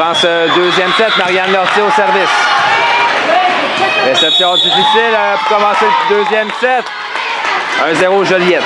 dans ce deuxième set. Marianne Lortie au service. Réception difficile pour commencer le deuxième set. 1-0 Joliette.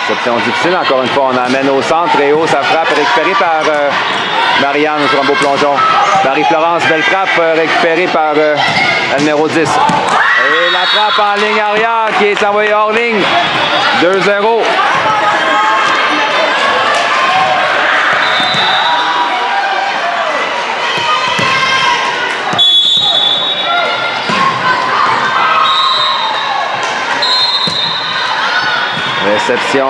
Réception difficile, encore une fois, on amène au centre et haut, sa frappe récupérée par Marianne sur un beau plongeon. Marie-Florence, belle frappe récupérée par le numéro 10. Et la frappe en ligne arrière qui est envoyée hors ligne. 2-0. Réception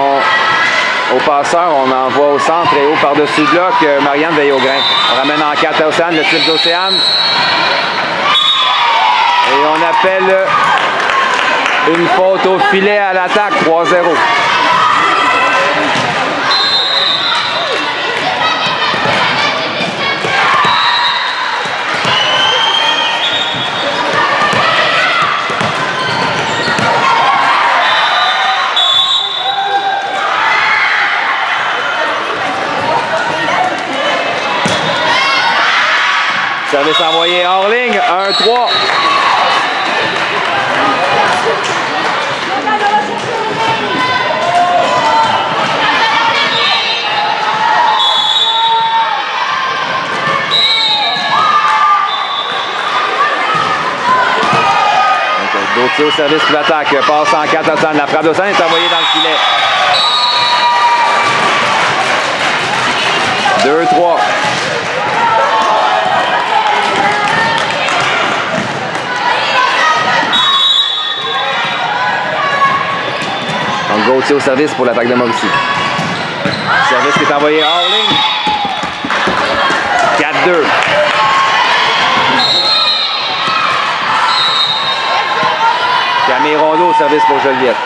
au passeur, on envoie au centre et haut par-dessus le bloc. Marianne veille au grain. On ramène en 4 à Océane, le type d'Océane. Et on appelle une faute au filet à l'attaque, 3-0. Service envoyé hors ligne, 1-3. Gauthier au service pour l'attaque. Passe en 4 à San. La frappe de San est envoyée dans le filet. 2-3. Donc Gauthier au service pour l'attaque de Mauricie. Service qui est envoyé hors ligne. 4-2. Camille Rondeau au service pour Joliette.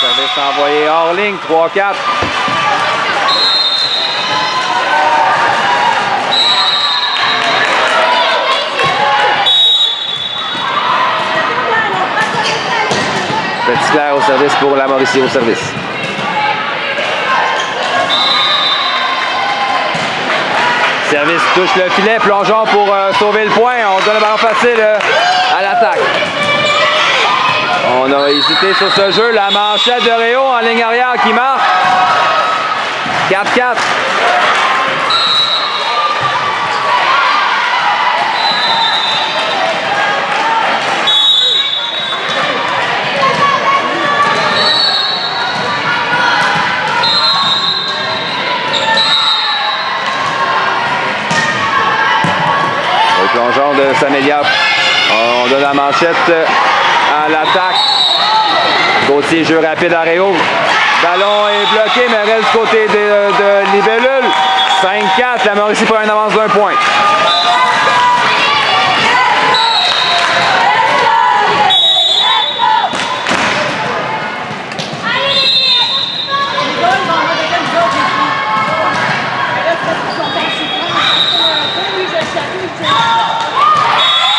Service envoyé hors ligne, 3-4. Petit-Clair au service pour la Mauricie au service. Service touche le filet, plongeon pour sauver le point. On donne le ballon facile à l'attaque. On a hésité sur ce jeu. La manchette de Réau en ligne arrière qui marque. 4-4. Plongeon de Samélia. On donne la manchette à l'attaque. Gauthier, jeu rapide à Réau. Ballon est bloqué, mais reste du côté de Libellule. 5-4. La Mauricie pour une avance d'1 point.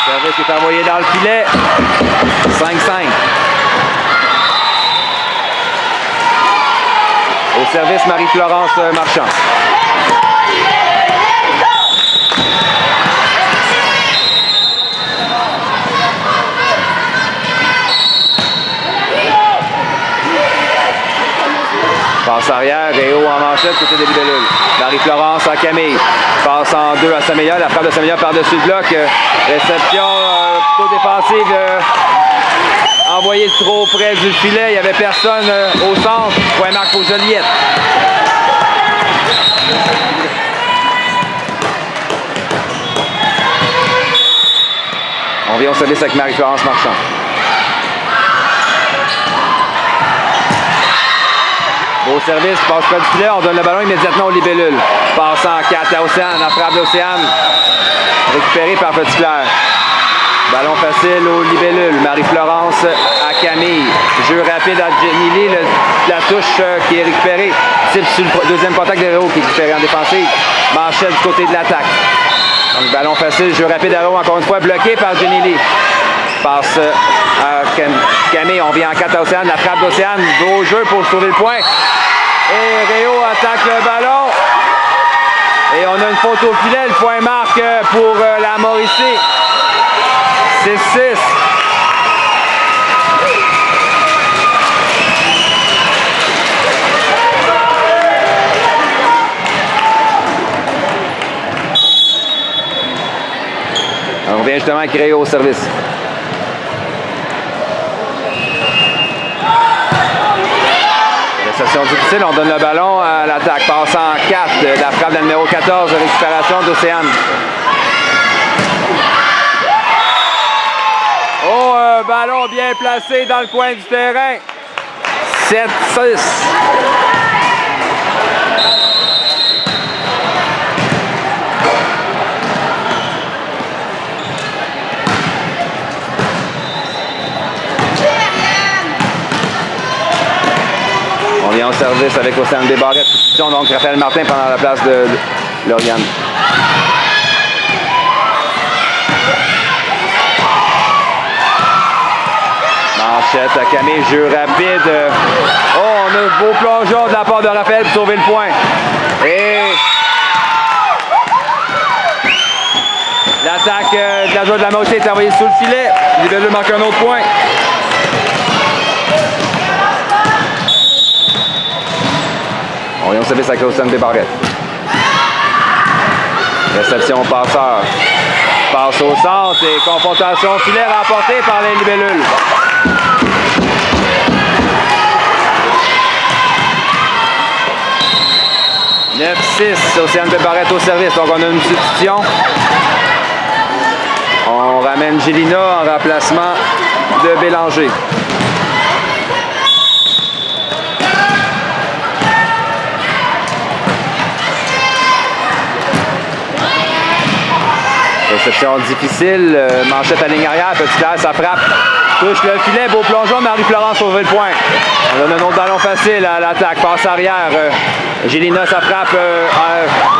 Service qui est envoyé dans le filet. 5-5. Au service, Marie-Florence Marchand. Passe arrière, Réau en manchette, côté de Libellule. Marie-Florence à Camille. Passe en 2 à Samélia. La frappe de Samélia par-dessus le bloc. Réception plutôt défensive. Envoyé trop près du filet. Il n'y avait personne au centre. Point marque pour Joliette. On vient au service avec Marie-Florence Marchand. Beau service, passe près du filet, on donne le ballon immédiatement au Libellule. Passe en 4 à Océane, la frappe d'Océane, récupérée par Petit-Clair. Ballon facile aux libellules. Marie-Florence à Camille. Jeu rapide à Jenny Lee. La touche qui est récupérée. Type sur le deuxième contact de Réau qui est récupéré en défensive. Manchette du côté de l'attaque. Donc ballon facile, jeu rapide à Réau. Encore une fois bloqué par Jenny Lee. Passe à Camille. On vient en 4 à Océane. La frappe d'Océane. Beau jeu pour sauver le point. Et Réau attaque le ballon. Et on a une faute au filet. Le point marque pour la Mauricie. 6-6. On vient justement créer au service. Réception difficile, on donne le ballon à l'attaque. Passe en 4, la frappe de numéro 14, récupération d'Océane. Oh, un ballon bien placé dans le coin du terrain. 7-6. On vient au service avec Océane Desbarrettes. Donc Raphaël Martin pendant la place de Lauriane. Manchette à Camille, jeu rapide. Oh, on a un beau plongeon de la part de Raphaël pour sauver le point. Et l'attaque de la joueur de la Mauricie est envoyée sous le filet. Les Libellule marquent un autre point. On vient au service avec Océane Desbarrettes. Réception passeur. Passe au centre et confrontation au filet remportée par les Libellules. « 9-6, Océane Desbarrettes au service. Donc on a une substitution. On ramène Gélina en remplacement de Bélanger. Réception difficile, Manchette à ligne arrière, Petit Claire, ça frappe, touche le filet, beau plongeon, Marie-Florence sauve le point. On donne un autre ballon facile à l'attaque, passe arrière, Gélina, ça frappe,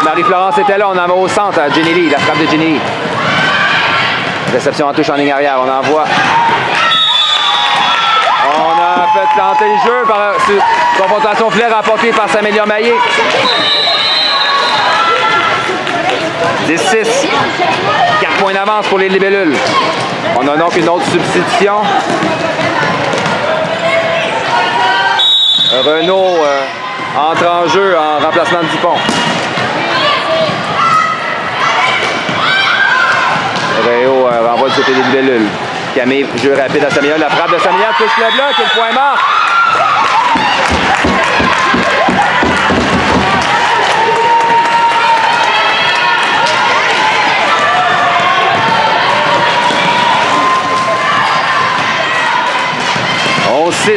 Marie-Florence était là, on en va au centre à Jenny Lee, la frappe de Jenny Lee. Réception en touche en ligne arrière, on envoie. On a fait planter le jeu par confrontation filet remportée par Samélia Maillé. 10-6. 4 points d'avance pour les Libellules. On a donc une autre substitution. Renaud entre en jeu en remplacement de Dupont. Réau renvoie du côté des Libellules. Camille, jeu rapide à Samélia. La frappe de Samélia touche le bloc et le point marque. On 6. Et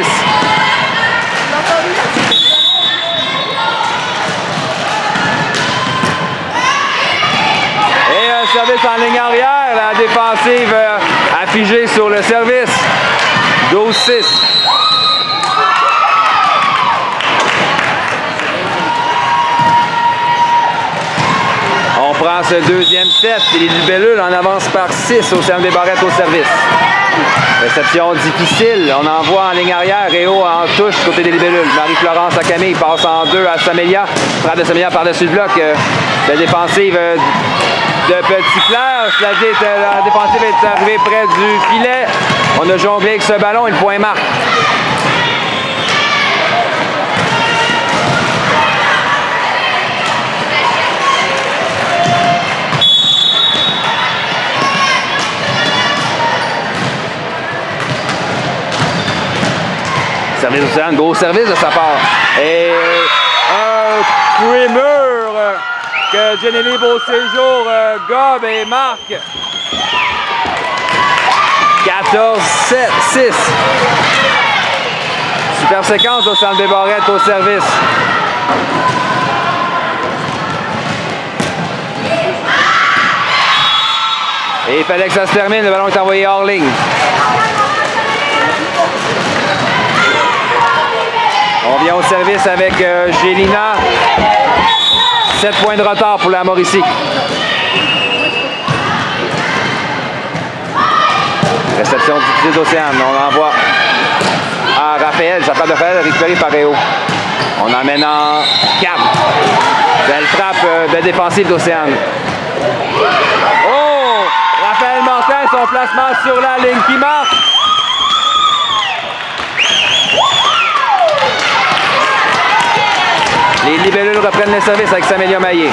un service en ligne arrière. La défensive affigée sur le service. 12-6. On prend ce deuxième set. Et les Libellules en avance par 6 au Océane Desbarrettes au service. Réception difficile. On envoie en ligne arrière. Réau en touche côté des Libellules. Marie-Florence à Camille. Passe en 2 à Samélia. Frappe de Samélia par-dessus le bloc. La défensive de Petit Claire. Cela dit, la défensive est arrivée près du filet. On a jonglé avec ce ballon et le point marque. Service Océane, gros service de sa part. Et un primeur que Jenny Lee Beauséjour gobe et marque. 14-7-6. Super séquence d'Océane Desbarrettes au service. Et il fallait que ça se termine. Le ballon est envoyé hors ligne. On vient au service avec Gélina. 7 points de retard pour la Mauricie. Réception difficile d'Océane. On envoie à Raphaël. Ça part de Raphaël récupéré par Réo. On emmène en 4. Belle frappe de défensive d'Océane. Oh! Raphaël Martin, son placement sur la ligne qui marque. Les libellules reprennent le service avec Samélia Maillé.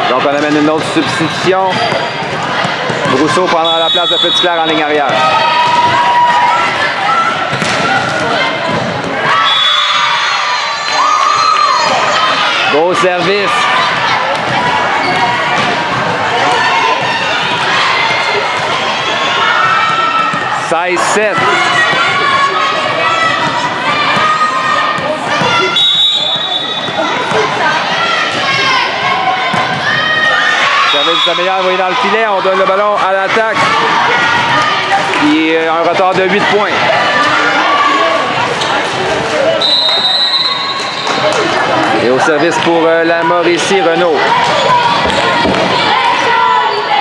Donc on amène une autre substitution. Brousseau prendra la place de Petitclerc en ligne arrière. Beau service. « 16-7. Service s'améliore, envoyé dans le filet. On donne le ballon à l'attaque. Il y a un retard de 8 points. Et au service pour la Mauricie, Renaud.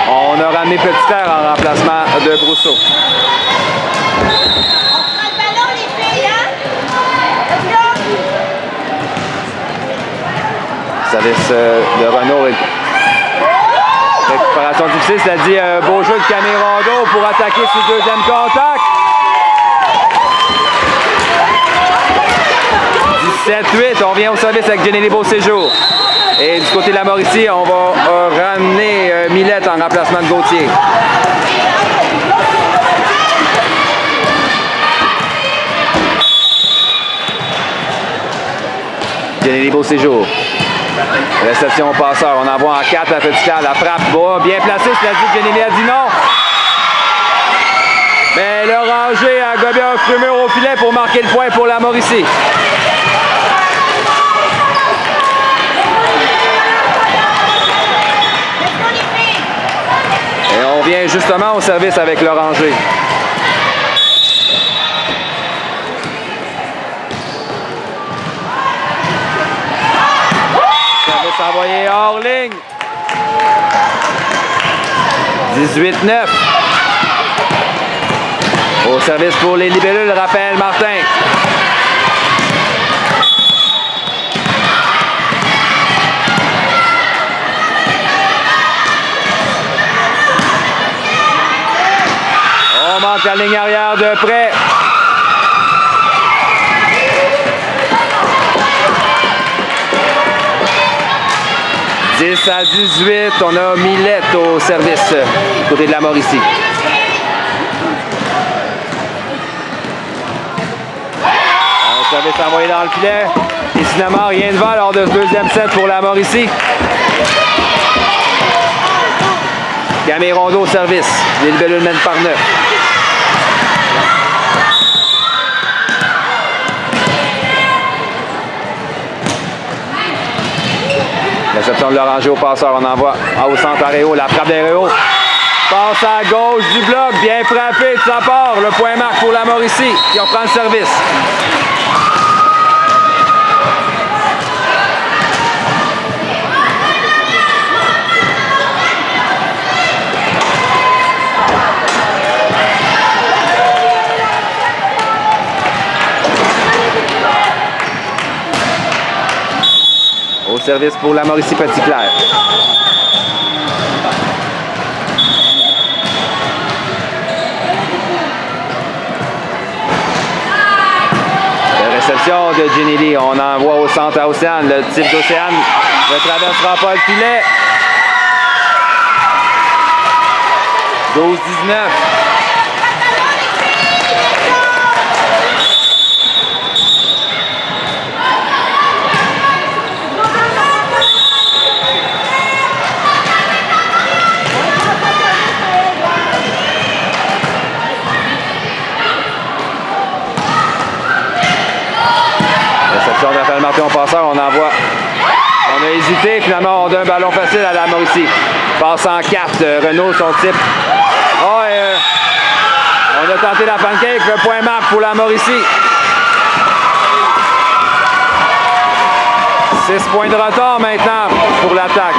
On a ramené Petitclerc en remplacement de Brousseau. Service de Renaud. Récupération difficile, c'est-à-dire un beau jeu de Camérondo pour attaquer sur le deuxième contact. 17-8, on vient au service avec Jenny Beauséjour. Et du côté de la Mauricie, on va ramener Millette en remplacement de Gauthier. Jenny Beauséjour. Réception au passeur. On envoie en 4 à Petitclerc. La frappe bien placée. C'est la dit que Jenny a dit non. Mais le rangé a gobé un frumeur au filet pour marquer le point pour la Mauricie. Et on vient justement au service avec le rangé. Service envoyé hors ligne. 18-9. Au service pour les libellules, Raphaël Martin. On manque la ligne arrière de près. « 10-18, on a Millette au service côté de la Mauricie. Un service envoyé dans le filet. Et finalement, rien de va lors de ce deuxième set pour la Mauricie. Camérondo au service. Les libellules mènent par 9. Réception de l'oranger au passeur. On envoie au centre à Réo. La frappe des Réo. Passe à gauche du bloc. Bien frappé de sa part. Le point marque pour la Mauricie qui reprend le service. Au service pour la Mauricie Petitclerc. La réception de Jenny Lee. On envoie au centre à Océane. Le type d'Océane ne traversera pas le filet. 12-19. orienter mon passeur, on envoie. On a hésité, finalement on donne un ballon facile à la Mauricie. Passe en 4, Renaud son type. Oh, on a tenté la pancake, le point marque pour la Mauricie. 6 points de retard maintenant pour l'attaque.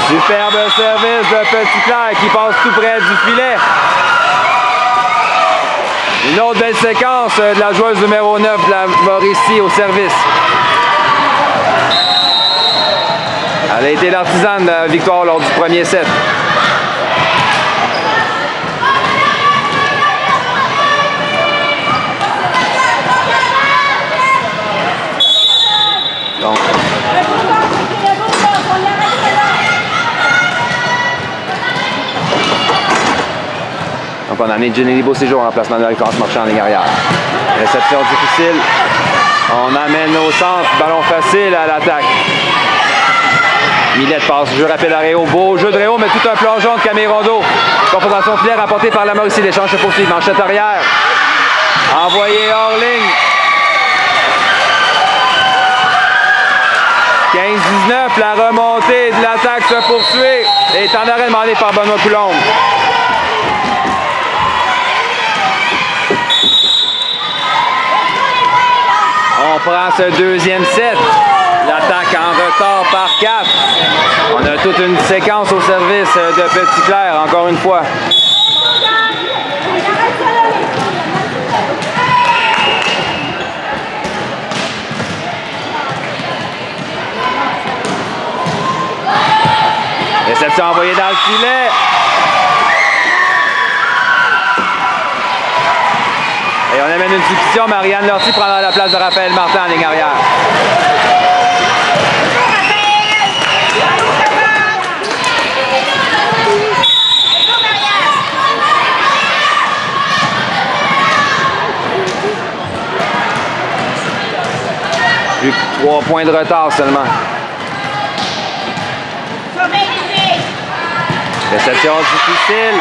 Superbe service de Petitclerc qui passe tout près du filet. Une autre belle séquence de la joueuse numéro 9 de la Mauricie au service. Elle a été l'artisane de la victoire lors du premier set. Donc on a amené Jenny Beauséjour en remplacement de Marie-France Marchand en ligne arrière. Réception difficile. On amène au centre, ballon facile à l'attaque. Millette passe, jeu rapide à Réau. Beau jeu de Réau, mais tout un plongeon de Camille Rondeau. Confrontation filaire apportée par la Mauricie. L'échange se poursuit. Manchette arrière. Envoyé hors ligne. 15-19, la remontée de l'attaque se poursuit. Et est en arrêt demandé par Benoît Coulombe. On prend ce deuxième set. L'attaque en retard par 4. On a toute une séquence au service de Petitclerc, encore une fois. Réception envoyée dans le filet. Et on amène une substitution. Marianne Lortie prendra la place de Raphaël Martin en ligne arrière. Plus que 3 points de retard seulement. Réception difficile.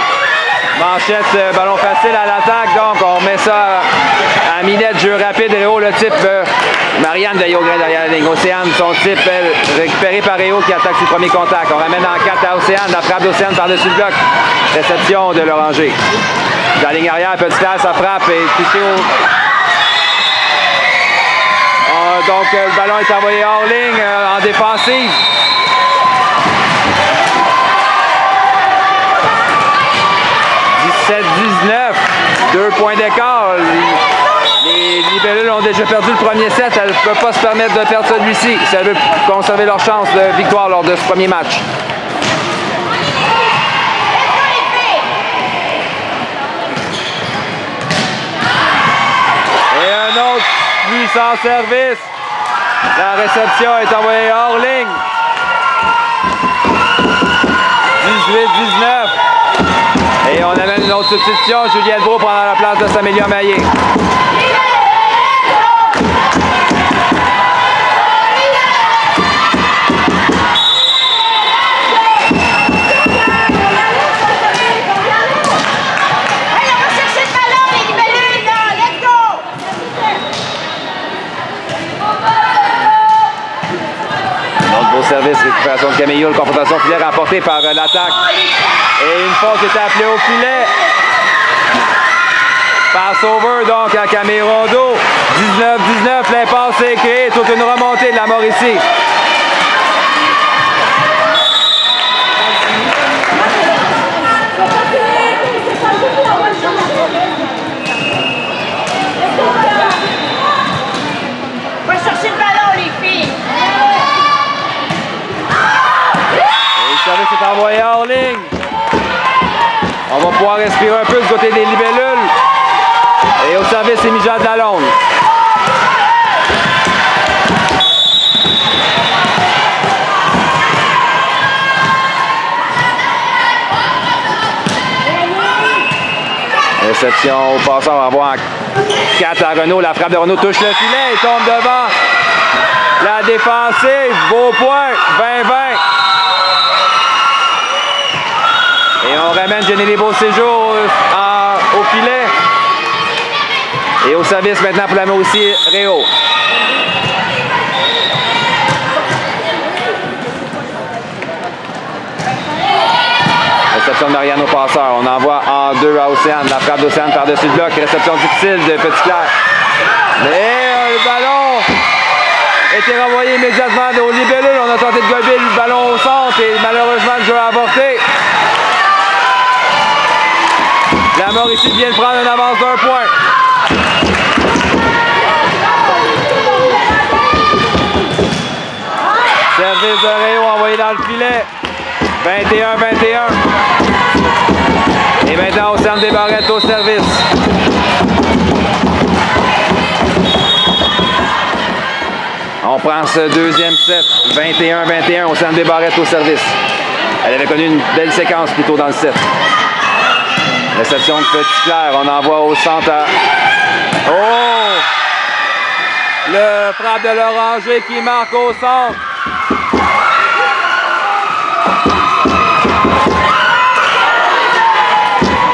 Manchette, ballon facile à l'attaque. Donc, on met ça à Minette. Jeu rapide. Réau, le type. Marianne de Yogren derrière la ligne. Océane, son type, récupéré par Réau qui attaque sur le premier contact. On ramène en 4 à Océane. La frappe d'Océane par-dessus le bloc. Réception de l'Oranger. Dans la ligne arrière, Petitclerc, sa frappe est touchée au... Donc, le ballon est envoyé hors ligne en défensive. « 17-19, 2 points d'écart. Les libellules ont déjà perdu le premier set. Elles ne peuvent pas se permettre de perdre celui-ci si elles veulent conserver leur chance de victoire lors de ce premier match. Et un autre puissant service. La réception est envoyée hors ligne. 18-19. Et on amène une autre substitution. Juliette Brault prendra la place de Samélia Maillé. Service, récupération de Camillo, la confrontation filaire apportée par l'attaque. Et une faute est appelée au filet. Pass-over donc à Camille Rondeau. 19-19, l'impasse est créée. Toute une remontée de la Mauricie. Va chercher le ballon, les filles. Le service est envoyé hors ligne. On va pouvoir respirer un peu du côté des libellules. Et au service, c'est Mijade Lalonde. Réception au passant, on va voir 4 à Renaud. La frappe de Renaud touche le filet et tombe devant. La défensive, beau point, 20-20. Et on ramène Jenny Beauséjour au filet. Et au service maintenant pour la main aussi, Réau. Réception de Marianne au passeur. On envoie en 2 à Océane. La frappe d'Océane par-dessus le bloc. Réception difficile de Petit-Clair. Mais le ballon a été renvoyé immédiatement au libellule. On a tenté de gober le ballon au centre et malheureusement le jeu a avorté. La Mauricie vient de prendre une avance d'1 point. Service de Réau envoyé dans le filet. 21-21. Et maintenant, Océane Desbarrettes au service. On prend ce deuxième set. 21-21. Océane Desbarrettes au service. Elle avait connu une belle séquence plus tôt dans le set. Réception de Petit-Clair. On envoie au centre à... Oh! Le frappe de l'Oranger qui marque au centre.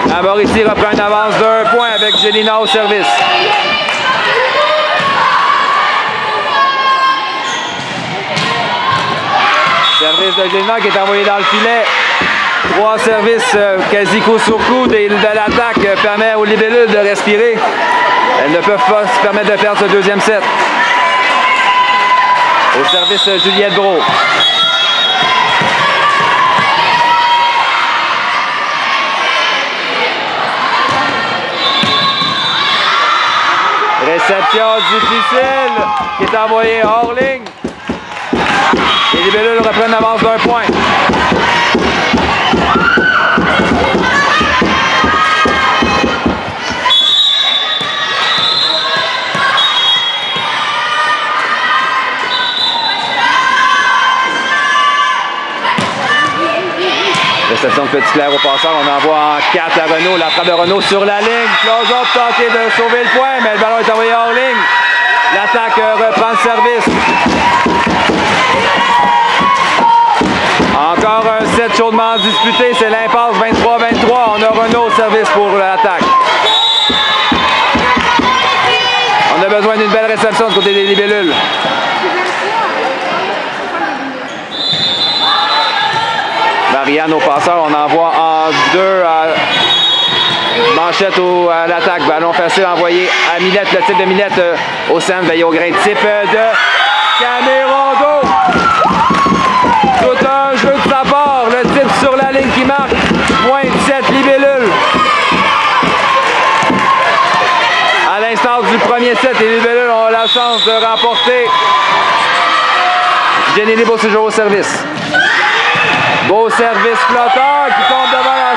La Mauricie reprend une avance d'1 point avec Gélina au service. Service de Gélina qui est envoyé dans le filet. 3 services quasi coup sur coup de l'attaque permet aux libellules de respirer. Elles ne peuvent pas se permettre de perdre ce deuxième set. Au service Juliette Brault. Réception difficile qui est envoyée hors ligne. Les libellules reprennent l'avance d'1 point. Réception de Petit-Clair au passeur. On envoie en 4 à Renaud. La frappe de Renaud sur la ligne. Closon pour tenter de sauver le point, mais le ballon est envoyé hors ligne. L'attaque reprend le service. Encore un set chaudement disputé. C'est l'impasse 23-23. On a Renaud au service pour l'attaque. On a besoin d'une belle réception du côté des libellules. Marianne au passeur, on envoie en 2 à Manchette à l'attaque. Ballon facile envoyé à Millette. Le type de Millette au centre, veille au grain. Type de Camérondo. Tout un jeu de sa part. Le type sur la ligne qui marque. Point 17 libellules. À l'instant du premier set, les libellules ont la chance de remporter. Jenny Beauséjour au service. Beau service flotteur qui tombe devant la